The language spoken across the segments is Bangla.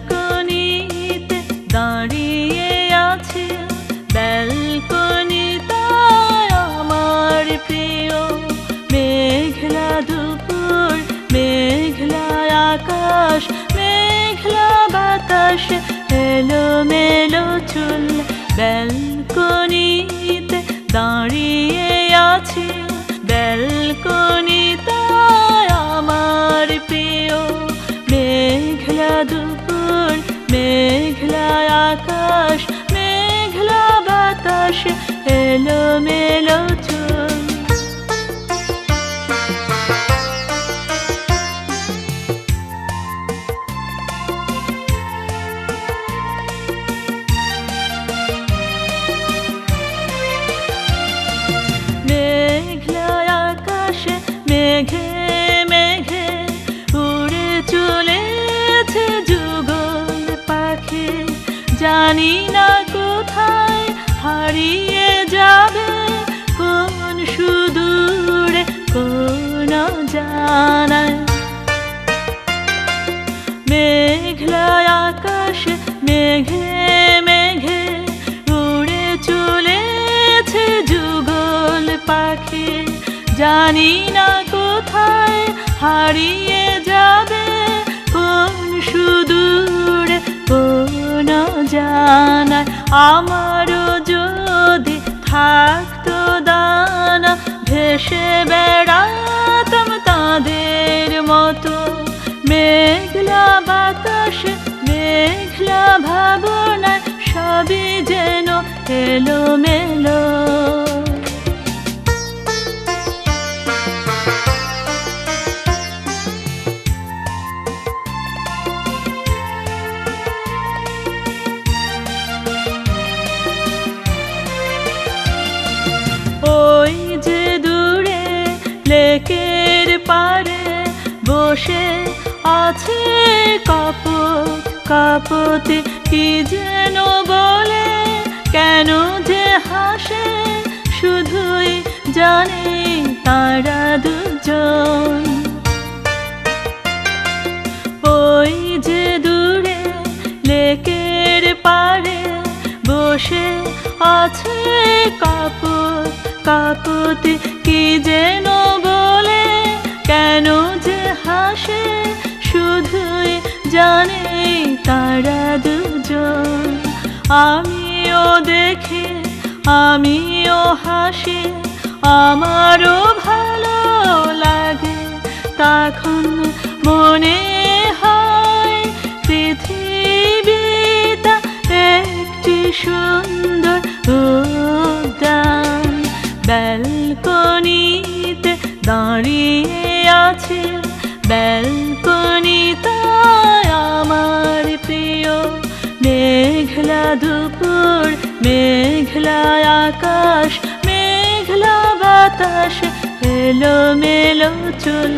ব্যালকনিতে দাঁড়িয়ে আছে ব্যালকনিটায় আমার প্রিয় মেঘলা দুপুর মেঘলা আকাশ মেঘলা বাতাস এলোমেলো চুল ব্যালকনিতে দাঁড়িয়ে আছে ব্যালকনিটায় আমার প্রিয় মেঘলা দুপুর মেঘলা আকাশ মেঘলা বাতাস এলোমেলো চুল মেঘলা আকাশে মেঘে মেঘে উড়ে চলেছে যুগল পাখি জানি না কোথায় হারিয়ে যাবে কোন সুদূরে কোন জানায় মেঘলা আকাশে মেঘে মেঘে উড়ে চলেছে যুগল পাখি জানি না কোথায় হারিয়ে যাবে কোন সুদূরে কোন জানায় আমারও যদি থাকতো দানা ভেসে বেড়াতাম তাদের মতো মেঘলা বাতাসে মেঘলা ভাবনায় সবই যেন এলোমেলো ওই যে দূরে লেকের পাড়ে বসে আছে কাপত কাপতে কি যেন বলে কেন যে হাসে শুধুই জানে তারা দুজন ওই যে দূরে লেকের পাড়ে বসে আছে কাপত কাপতে কি যেন বলে কেন যে হাসে শুধুই জানে তারা দুজন আমিও দেখি আমিও হাসি আমারও ভালো লাগে তখন মনে হয় পৃথিবীটা একটি সুন্দর উদ্যান ব্যালকনিতে দাঁড়িয়ে আছে ব্যালকনিটায় আমার প্রিয় মেঘলা দুপুর মেঘলা আকাশ মেঘলা বাতাস এলোমেলো চুল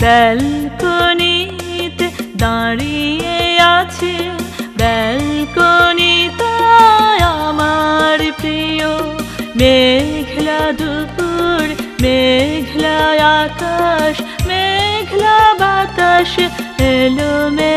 ব্যালকনিতে দাঁড়িয়ে আছে ব্যালকনিটায় আমার প্রিয় মেঘলা দুপুর মেঘলা আকাশ মেঘলা বাতাস এলোমেলো